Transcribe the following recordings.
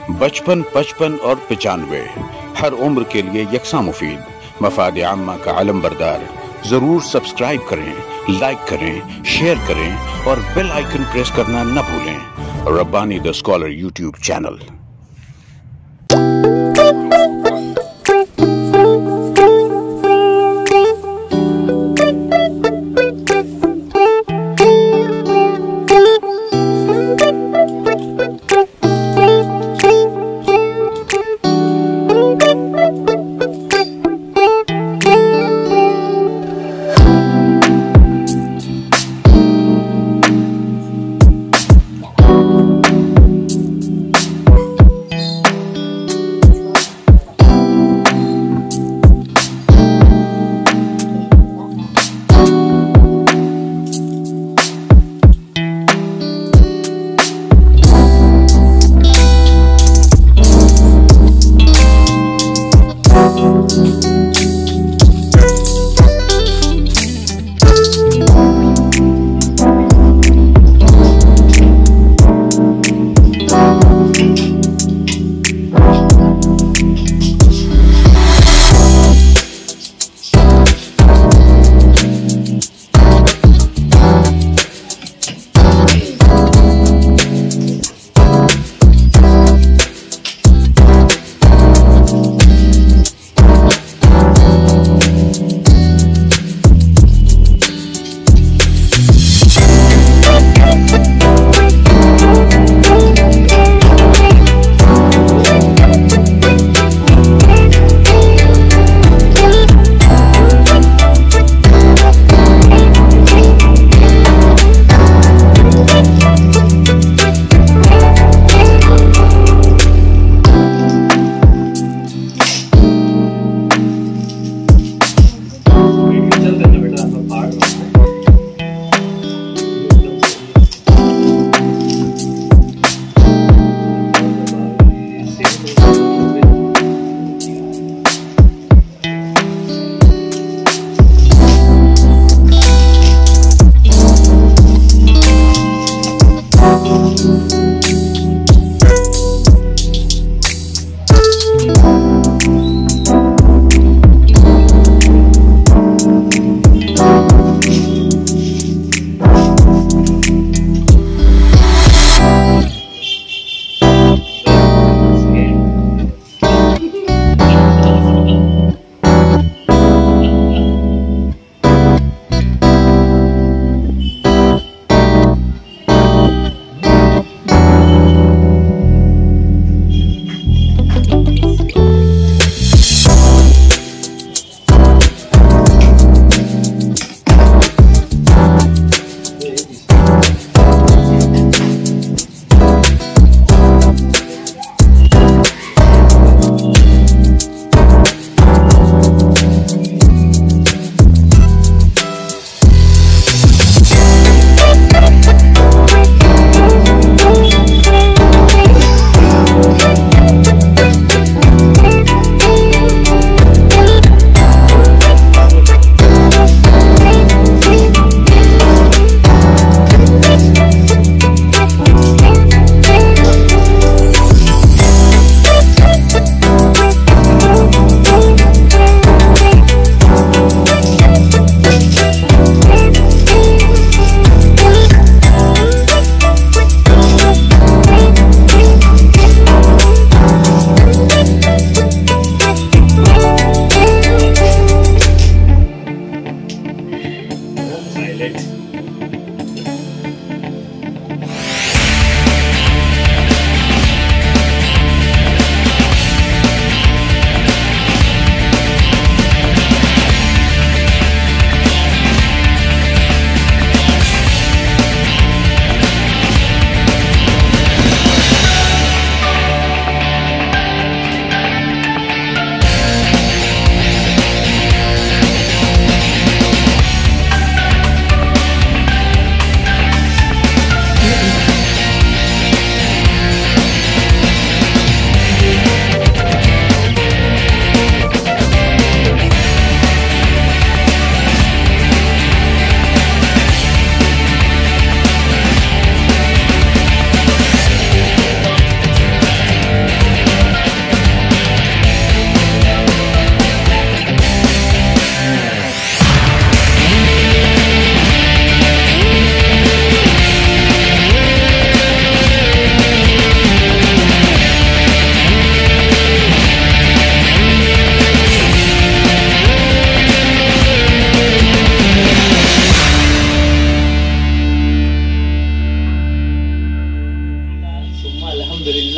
बचपन, 55 और 95 हर उम्र के लिए यकसा मुफीद। मफाद आम्मा का आलम बरदार। जरूर सब्सक्राइब करें, लाइक करें, शेयर करें और बेल आइकन प्रेस करना न भूलें। Rabbani the scholar YouTube channel.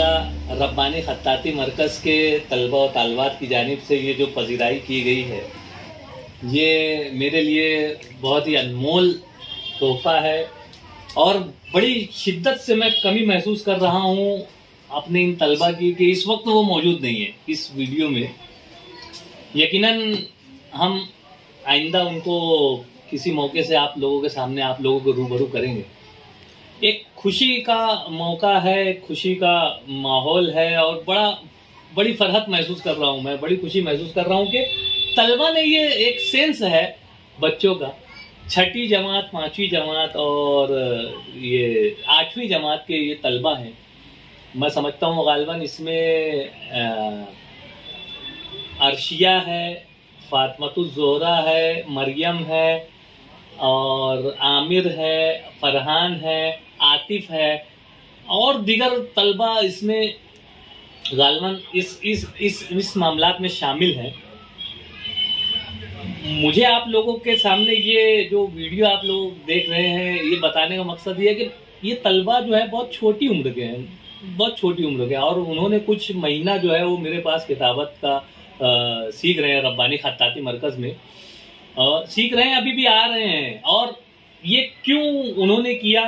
अल्हम्दुलिल्लाह रब्बानी खत्ताती मरकज़ के तलबा और तालबात की जानिब से ये जो पजीराई की गई है, ये मेरे लिए बहुत ही अनमोल तोहफ़ा है और बड़ी शिद्दत से मैं कमी महसूस कर रहा हूँ अपने इन तलबा की कि इस वक्त वो मौजूद नहीं है इस वीडियो में। यकीनन हम आइंदा उनको किसी मौके से आप लोगों के सामने आप लोगों को रूबरू करेंगे। एक खुशी का मौका है, खुशी का माहौल है और बड़ी फरहत महसूस कर रहा हूँ मैं, बड़ी खुशी महसूस कर रहा हूँ कि तलबा ने ये एक सेंस है बच्चों का, छठी जमात, पांचवी जमात और ये आठवीं जमात के ये तलबा हैं। मैं समझता हूँ गालिबन इसमें अर्शिया है, फातिमा-उज़-ज़ोहरा है, मरियम है और आमिर है, फरहान है, आतिफ है और दीगर तलबा इसमें गालिबन इस मामलात में शामिल हैं। मुझे आप लोगों के सामने ये जो वीडियो आप लोग देख रहे हैं, ये बताने का मकसद ये है कि ये तलबा जो है बहुत छोटी उम्र के हैं, बहुत छोटी उम्र के, और उन्होंने कुछ महीना जो है वो मेरे पास किताबत का सीख रहे हैं रब्बानी खत्ताती मरकज़ में, सीख रहे हैं, अभी भी आ रहे हैं। और ये क्यों उन्होंने किया,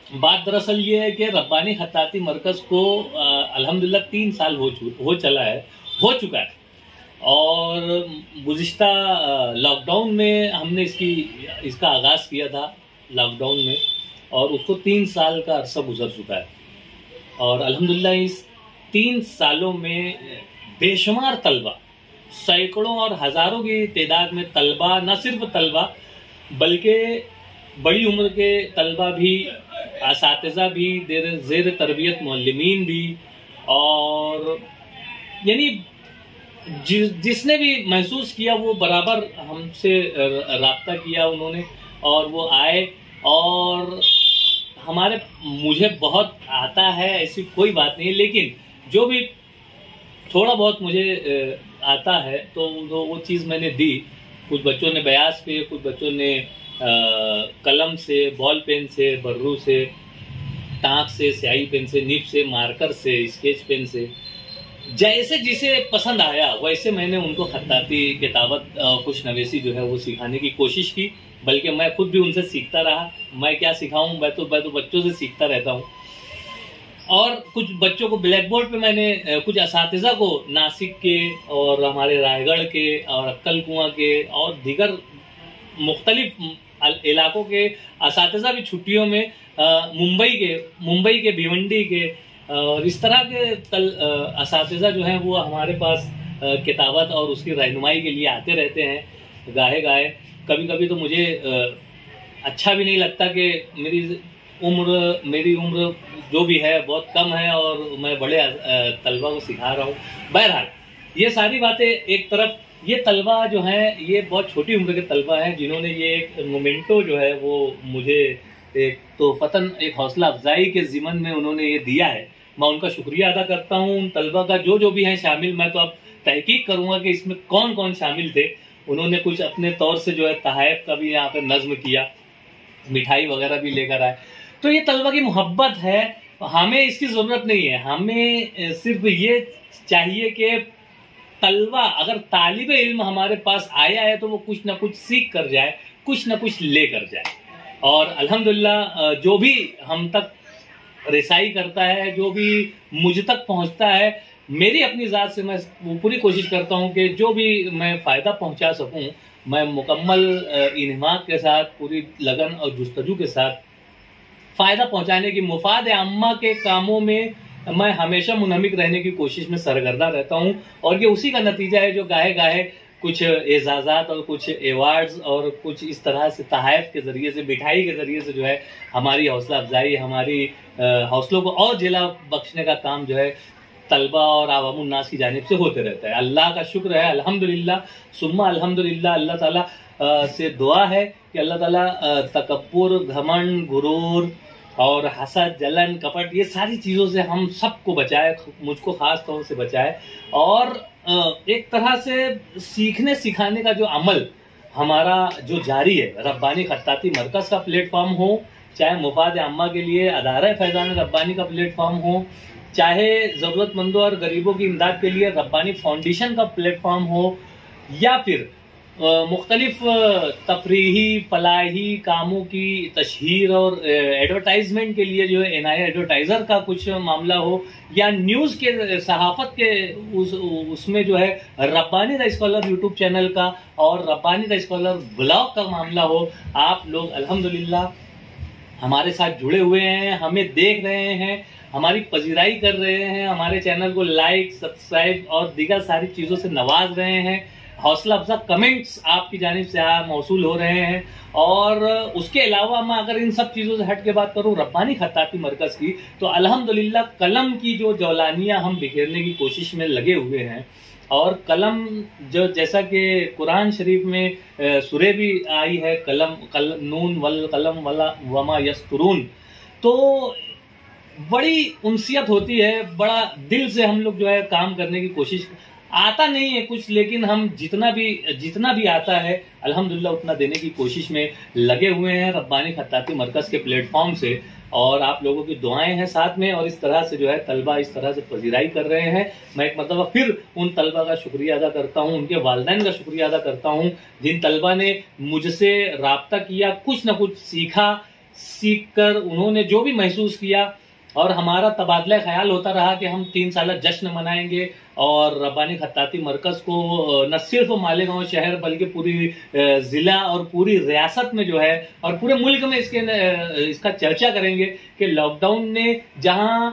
बात दरअसल ये है कि रब्बानी खत्ताती मरकज़ को अल्हम्दुलिल्लाह 3 साल हो चुका है और गुज़िश्ता लॉकडाउन में हमने इसका आगाज़ किया था लॉकडाउन में, और उसको 3 साल का अरसा गुजर चुका है। और अल्हम्दुलिल्लाह इस 3 सालों में बेशुमार तलबा, सैकड़ों और हज़ारों की तादाद में तलबा, न सिर्फ तलबा बल्कि बड़ी उम्र के तलबा भी, असातिज़ा भी, ज़ेर तरबियत मुअल्लिमीन भी, और यानी जिसने भी महसूस किया वो बराबर हमसे राब्ता किया उन्होंने, और वो आए और मुझे बहुत आता है ऐसी कोई बात नहीं, लेकिन जो भी थोड़ा बहुत मुझे आता है तो वो चीज़ मैंने दी। कुछ बच्चों ने बयास पे, कुछ बच्चों ने कलम से, बॉल पेन से, बर्रू से, टाँक से, स्याही पेन से, निब से, मार्कर से, स्केच पेन से, जैसे जिसे पसंद आया वैसे मैंने उनको खत्ताती किताबत खुश नवेसी जो है वो सिखाने की कोशिश की। बल्कि मैं खुद भी उनसे सीखता रहा। मैं क्या सिखाऊं, मैं तो बच्चों से सीखता रहता हूं। और कुछ बच्चों को ब्लैक बोर्ड पे मैंने, कुछ असातिज़ा को नासिक के और हमारे रायगढ़ के और अक्कल कुआं के और दीगर मुख्तलिफ इलाकों के असातिज़ा भी छुट्टियों में मुंबई के भिवंडी के और इस तरह के असातिज़ा जो हैं वो हमारे पास किताबत और उसकी रहनुमाई के लिए आते रहते हैं गाहे। कभी कभी तो मुझे अच्छा भी नहीं लगता कि मेरी उम्र जो भी है बहुत कम है और मैं बड़े तलबा को सिखा रहा हूँ। बहरहाल ये सारी बातें एक तरफ, ये तलबा जो हैं ये बहुत छोटी उम्र के तलबा हैं जिन्होंने ये एक मोमेंटो जो है वो मुझे एक हौसला अफजाई के ज़िमन में उन्होंने ये दिया है। मैं उनका शुक्रिया अदा करता हूँ। उन तलबा का जो भी हैं शामिल, मैं तो अब तहकीक करूँगा कि इसमें कौन कौन शामिल थे। उन्होंने कुछ अपने तौर से जो है तहाइफ का भी यहाँ पर नज़्म किया, मिठाई वगैरह भी लेकर आए। तो ये तलबा की मोहब्बत है, हमें इसकी ज़रूरत नहीं है। हमें सिर्फ ये चाहिए कि तलबा, अगर तालिब इल्म हमारे पास आया है तो वो कुछ ना कुछ सीख कर जाए, कुछ ना कुछ ले कर जाए। और अल्हम्दुलिल्लाह जो भी हम तक रिसाई करता है, जो भी मुझ तक पहुंचता है, मेरी अपनी ज़ात से मैं पूरी कोशिश करता हूं कि जो भी मैं फ़ायदा पहुंचा सकूं, मैं मुकम्मल इन्हिमाक के साथ, पूरी लगन और जुस्तजू के साथ फ़ायदा पहुंचाने की, मुफाद आम्मा के कामों में मैं हमेशा मुनहमिक रहने की कोशिश में सरगर्दा रहता हूं। और ये उसी का नतीजा है जो गाहे कुछ एजाज़ात और कुछ एवार्ड्स और कुछ इस तरह से तहाइफ के ज़रिए से, मिठाई के ज़रिए से जो है हमारी हौसला अफजाई, हमारी हौसलों को और जिला बख्शने का काम जो है तलबा और आवामुन्नास की जानिब से होते रहता है। अल्लाह का शुक्र है, अल्हम्दुलिल्लाह सुम्मा अल्हम्दुलिल्लाह। अल्लाह ताला से दुआ है कि अल्लाह ताला तकब्बुर, घमंड, गुरूर और हसद, जलन, कपट, ये सारी चीज़ों से हम सबको बचाए, मुझको ख़ास तौर से बचाए। और एक तरह से सीखने सिखाने का जो अमल हमारा जो जारी है, रब्बानी खत्ताती मरकज़ का प्लेटफॉर्म हो, चाहे मुफाद आम्मा के लिए अदारा फैज़ान रब्बानी का प्लेटफॉर्म हो, चाहे ज़रूरतमंदों और गरीबों की इमदाद के लिए रब्बानी फाउंडेशन का प्लेटफॉर्म हो, या फिर मुख्तलिफ तफरीही फलाही कामों की तशहीर और एडवर्टाइजमेंट के लिए जो है एनआई एडवर्टाइज़र का कुछ मामला हो, या न्यूज़ के सहाफ़त के उसमें जो है Rabbani the scholar YouTube channel का और रब्बानी द स्कॉलर ब्लॉग का मामला हो, आप लोग अल्हम्दुलिल्लाह हमारे साथ जुड़े हुए हैं, हमें देख रहे हैं, हमारी पजीराई कर रहे हैं, हमारे चैनल को लाइक, सब्सक्राइब और दीगर सारी चीज़ों से नवाज रहे हैं। हौसला अफजा कमेंट्स आपकी जानिब से मौसूल हो रहे हैं। और उसके अलावा मैं अगर इन सब चीज़ों से हट के बात करूं रब्बानी खत्ताती मरकज़ की, तो अल्हम्दुलिल्लाह कलम की जो जौलानियाँ हम बिखेरने की कोशिश में लगे हुए हैं। और कलम जो जैसा कि कुरान शरीफ में सूरह भी आई है, कलम नून वल कलम वला वमा यस्तुरून, तो बड़ी उनसियत होती है, बड़ा दिल से हम लोग जो है काम करने की कोशिश, आता नहीं है कुछ, लेकिन हम जितना भी आता है अल्हम्दुलिल्लाह उतना देने की कोशिश में लगे हुए हैं रब्बानी खत्ताती मरकज़ के प्लेटफॉर्म से। और आप लोगों की दुआएं हैं साथ में, और इस तरह से जो है तलबा इस तरह से पजीराई कर रहे हैं। मैं एक मरतबा फिर उन तलबा का शुक्रिया अदा करता हूँ, उनके वालिदैन का शुक्रिया अदा करता हूँ जिन तलबा ने मुझसे राब्ता किया, कुछ ना कुछ सीखा, सीख कर उन्होंने जो भी महसूस किया, और हमारा तबादला ख्याल होता रहा कि हम 3 साल जश्न मनाएंगे और रब्बानी खत्ताती मरकज़ को न सिर्फ मालेगांव शहर बल्कि पूरी ज़िला और पूरी रियासत में जो है और पूरे मुल्क में इसका चर्चा करेंगे कि लॉकडाउन ने जहां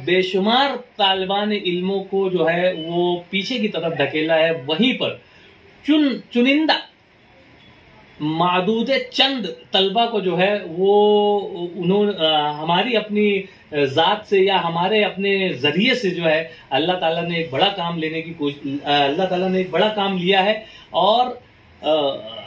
बेशुमार तालिबान इल्मों को जो है वो पीछे की तरफ धकेला है, वहीं पर चुनिंदा मादूद चंद तलबा को जो है वो उन्होंने हमारी अपनी ज़ात से या हमारे अपने ज़रिए से जो है अल्लाह ताला ने एक बड़ा काम लेने की कोशिश, अल्लाह ताला ने एक बड़ा काम लिया है और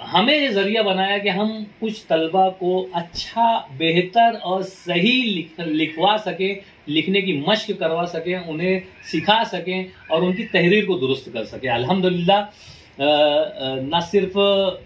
हमें ये ज़रिया बनाया कि हम कुछ तलबा को अच्छा, बेहतर और सही लिखवा सकें, लिखने की मश्क करवा सकें, उन्हें सिखा सकें और उनकी तहरीर को दुरुस्त कर सकें। अल्हम्दुलिल्लाह न सिर्फ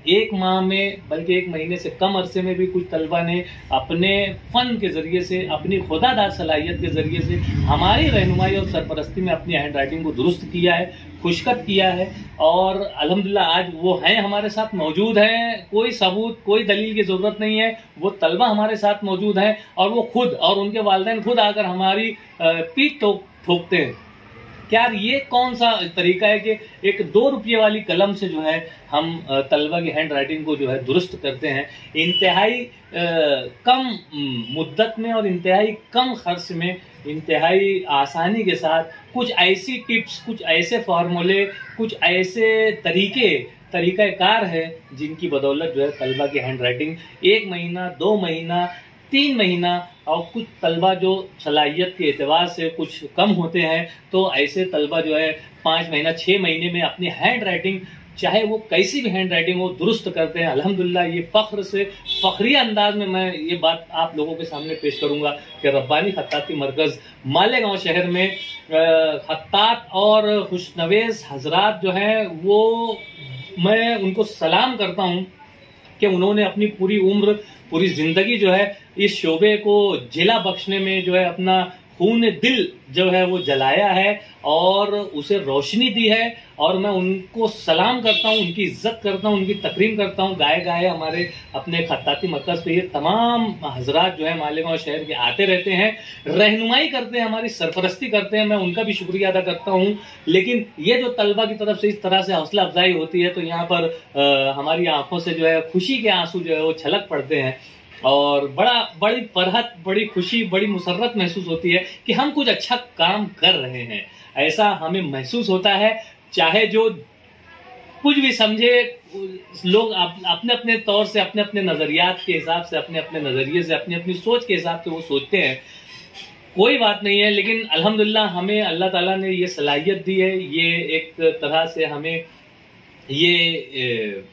1 माह में बल्कि 1 महीने से कम अरसे में भी कुछ तलबा ने अपने फ़न के ज़रिए से, अपनी खुदादार सलाहियत के ज़रिए से हमारी रहनुमाई और सरपरस्ती में अपनी हैंड राइटिंग को दुरुस्त किया है, खुशखत किया है। और अल्हम्दुलिल्लाह आज वो हैं, हमारे साथ मौजूद हैं, कोई सबूत, कोई दलील की ज़रूरत नहीं है, वो तलबा हमारे साथ मौजूद हैं और वो खुद और उनके वालिदैन खुद आकर हमारी पीठ ठोकते हैं। क्या ये कौन सा तरीका है कि एक 2 रुपये वाली कलम से जो है हम तलबा की हैंड राइटिंग को जो है दुरुस्त करते हैं, इंतहाई कम मुद्दत में और इंतहाई कम खर्च में, इंतहाई आसानी के साथ कुछ ऐसी टिप्स, कुछ ऐसे फार्मूले, कुछ ऐसे तरीक़ाकार है जिनकी बदौलत जो है तलबा की हैंड राइटिंग 1 महीना, 2 महीना, 3 महीना और कुछ तलबा जो सलाहियत के एतबार से कुछ कम होते हैं तो ऐसे तलबा जो है 5 महीना, 6 महीने में अपनी हैंड राइटिंग, चाहे वो कैसी भी हैंड राइटिंग हो, दुरुस्त करते हैं। अल्हम्दुलिल्लाह ये फ़ख्र से फ़ख्री अंदाज में मैं ये बात आप लोगों के सामने पेश करूंगा कि रब्बानी खत्ताती मरकज़ मालेगांव शहर में खत्तात और खुशनवेज़ हजरात जो हैं वो मैं उनको सलाम करता हूँ कि उन्होंने अपनी पूरी उम्र, पूरी ज़िंदगी जो है इस शोबे को जिला बख्शने में जो है अपना खून दिल जो है वो जलाया है और उसे रोशनी दी है। और मैं उनको सलाम करता हूँ, उनकी इज्जत करता हूँ, उनकी तकरीम करता हूँ। गाए हमारे अपने खत्ताती मरकज़ पे ये तमाम हजरात जो है मालेगांव शहर के आते रहते हैं, रहनुमाई करते हैं, हमारी सरपरस्ती करते हैं, मैं उनका भी शुक्रिया अदा करता हूँ। लेकिन ये जो तलबा की तरफ से इस तरह से हौसला अफजाई होती है तो यहाँ पर हमारी आंखों से जो है खुशी के आंसू जो है वो छलक पड़ते हैं और बड़ी फरहत, बड़ी खुशी, बड़ी मुसर्रत महसूस होती है कि हम कुछ अच्छा काम कर रहे हैं, ऐसा हमें महसूस होता है। चाहे जो कुछ भी समझे लोग अपने अपने तौर से, अपने अपने नज़रियात के हिसाब से, अपने अपने नज़रिए से, अपनी अपनी सोच के हिसाब से वो सोचते हैं, कोई बात नहीं है। लेकिन अल्हम्दुलिल्लाह हमें अल्लाह ताला ने ये सलाहियत दी है, ये एक तरह से हमें ये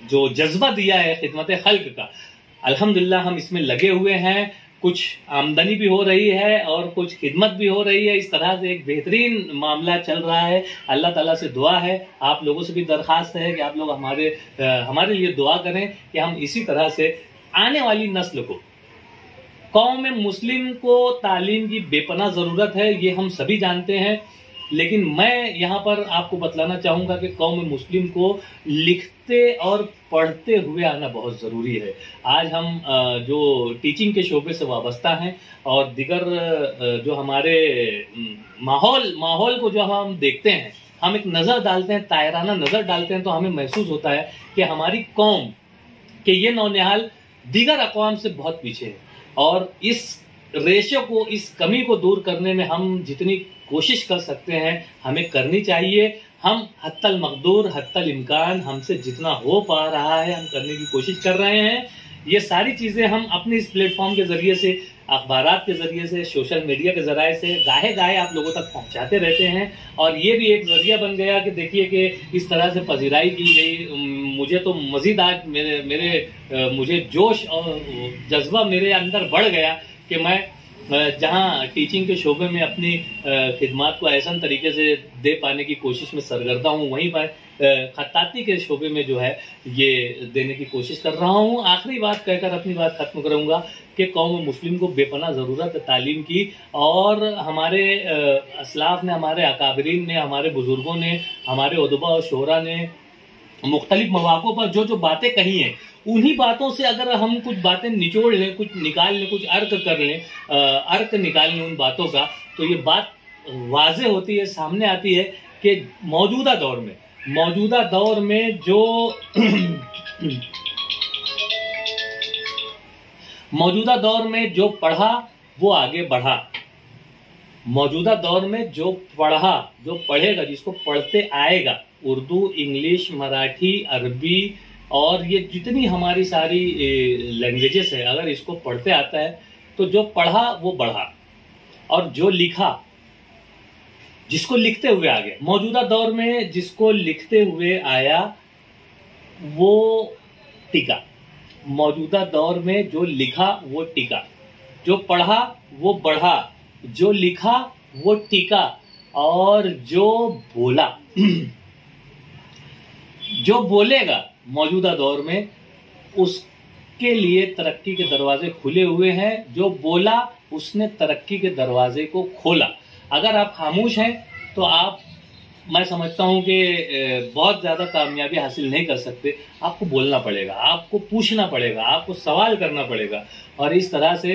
जो जज्बा दिया है खिदमत खल्क का, अल्हम्दुलिल्लाह हम इसमें लगे हुए हैं। कुछ आमदनी भी हो रही है और कुछ खिदमत भी हो रही है। इस तरह से एक बेहतरीन मामला चल रहा है। अल्लाह ताला से दुआ है, आप लोगों से भी दरख्वास्त है कि आप लोग हमारे लिए दुआ करें कि हम इसी तरह से आने वाली नस्ल को कौम मुस्लिम को तालीम की बेपनाह ज़रूरत है, ये हम सभी जानते हैं। लेकिन मैं यहाँ पर आपको बतलाना चाहूँगा कि कौम मुस्लिम को लिखते और पढ़ते हुए आना बहुत ज़रूरी है। आज हम जो टीचिंग के शोबे से वाबस्ता हैं और दिगर जो हमारे माहौल को जो हम देखते हैं, हम एक नज़र डालते हैं, तायराना नज़र डालते हैं, तो हमें महसूस होता है कि हमारी कौम के ये नौनिहाल दीगर अक़वाम से बहुत पीछे है। और इस रेशो को, इस कमी को दूर करने में हम जितनी कोशिश कर सकते हैं हमें करनी चाहिए। हम हत्तल मकदूर, हत्तल इम्कान, हमसे जितना हो पा रहा है हम करने की कोशिश कर रहे हैं। ये सारी चीज़ें हम अपने इस प्लेटफॉर्म के ज़रिए से, अखबारात के ज़रिए से, सोशल मीडिया के ज़रिए से गाहे आप लोगों तक पहुंचाते रहते हैं। और ये भी एक ज़रिया बन गया कि देखिए कि इस तरह से पजीराई की गई। मुझे तो मज़ीद आज मुझे जोश और जज्बा मेरे अंदर बढ़ गया कि मैं जहां टीचिंग के शोबे में अपनी खिदमात को ऐसा तरीके से दे पाने की कोशिश में सरगर्दा हूं, वहीं पर खत्ताती के शोबे में जो है ये देने की कोशिश कर रहा हूं। आखिरी बात कहकर अपनी बात खत्म करूंगा कि कौम मुस्लिम को बेपनाह ज़रूरत है तालीम की। और हमारे असलाफ ने, हमारे अकाबरीन ने, हमारे बुजुर्गों ने, हमारे उदबा और शोरा ने मुख्तलिफ मौक़ों पर जो बातें कही हैं, उन्हीं बातों से अगर हम कुछ बातें निचोड़ लें, कुछ निकाल लें, कुछ अर्क निकाल लें उन बातों का, तो ये बात वाज़े होती है, सामने आती है कि मौजूदा दौर में जो मौजूदा दौर में जो पढ़ा वो आगे बढ़ा। मौजूदा दौर में जो पढ़ेगा, जिसको पढ़ते आएगा, उर्दू, इंग्लिश, मराठी, अरबी और ये जितनी हमारी सारी लैंग्वेजेस है, अगर इसको पढ़ते आता है तो जो पढ़ा वो बढ़ा, और जो लिखा, जिसको लिखते हुए आ गया, मौजूदा दौर में जिसको लिखते हुए आया वो टिका। मौजूदा दौर में जो लिखा वो टिका, जो पढ़ा वो बढ़ा, जो लिखा वो टिका, और जो बोला जो बोलेगा मौजूदा दौर में, उसके लिए तरक्की के दरवाजे खुले हुए हैं। जो बोला उसने तरक्की के दरवाजे को खोला। अगर आप खामोश हैं तो मैं समझता हूं कि बहुत ज़्यादा कामयाबी हासिल नहीं कर सकते। आपको बोलना पड़ेगा, आपको पूछना पड़ेगा, आपको सवाल करना पड़ेगा। और इस तरह से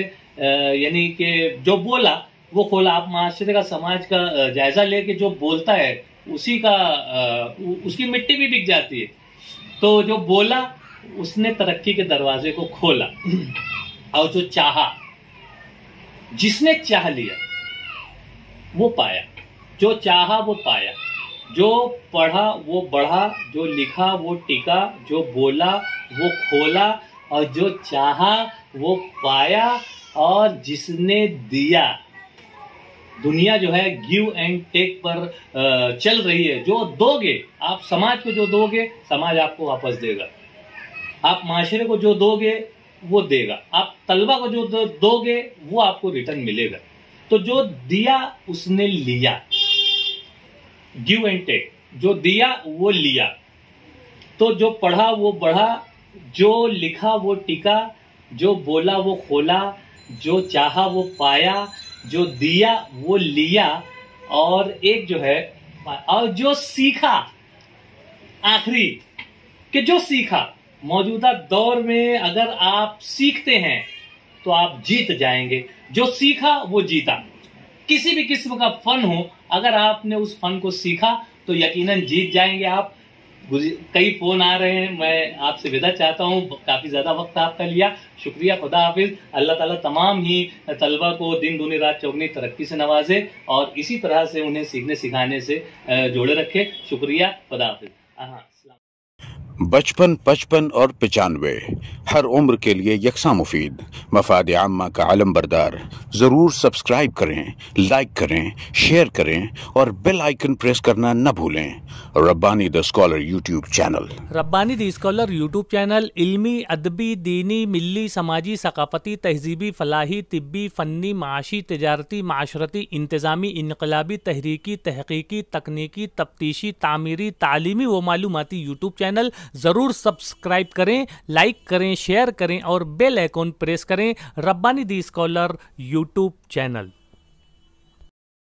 यानी कि जो बोला वो खोला। आप माशरे का, समाज का जायजा लेके जो बोलता है उसकी मिट्टी भी बिक जाती है। तो जो बोला उसने तरक्की के दरवाजे को खोला। और जो चाहा, जिसने चाह लिया वो पाया, जो चाहा वो पाया, जो पढ़ा वो बढ़ा, जो लिखा वो टिका, जो बोला वो खोला, और जो चाहा वो पाया। और जिसने दिया, दुनिया जो है गिव एंड टेक पर चल रही है। जो दोगे आप समाज को, जो दोगे समाज आपको वापस देगा। आप माशरे को जो दोगे वो देगा। आप तलबा को जो दोगे वो आपको रिटर्न मिलेगा। तो जो दिया उसने लिया, गिव एंड टेक, जो दिया वो लिया। तो जो पढ़ा वो बढ़ा, जो लिखा वो टिका, जो बोला वो खोला, जो चाहा वो पाया, जो दिया वो लिया। और एक जो है, और जो सीखा, आखिरी कि जो सीखा। मौजूदा दौर में अगर आप सीखते हैं तो आप जीत जाएंगे। जो सीखा वो जीता। किसी भी किस्म का फन हो, अगर आपने उस फन को सीखा तो यकीनन जीत जाएंगे आप। कई फोन आ रहे हैं, मैं आपसे विदा चाहता हूं। काफी ज्यादा वक्त आपका लिया, शुक्रिया, खुदा हाफिज। अल्लाह ताला तमाम ही तलबा को दिन दूनी रात चौगनी तरक्की से नवाजे और इसी तरह से उन्हें सीखने सिखाने से जोड़े रखे। शुक्रिया, खुदा हाफिज। बचपन, 55 और 95 हर उम्र के लिए यकसा मुफीद। मफाद आम्मा का आलम बरदार। ज़रूर सब्सक्राइब करें, लाइक करें, शेयर करें और बेल आइकन प्रेस करना न भूलें। Rabbani the scholar YouTube channel. Rabbani the scholar YouTube channel इल्मी, अदबी, दीनी, मिल्ली, समाजी, सकाफती, तहजीबी, फलाही, तिब्बी, फ़न्नी, माशी, तिजारती, माशरती, इंतज़ामी, इनकलाबी, तहरीकी, तहकीकी, तकनीकी, तफ्तीशी, तामीरी, तालीमी व मालूमाती यूट्यूब चैनल ज़रूर सब्सक्राइब करें, लाइक करें, शेयर करें और बेल आइकॉन प्रेस करें। रब्बानी दी स्कॉलर यूट्यूब चैनल।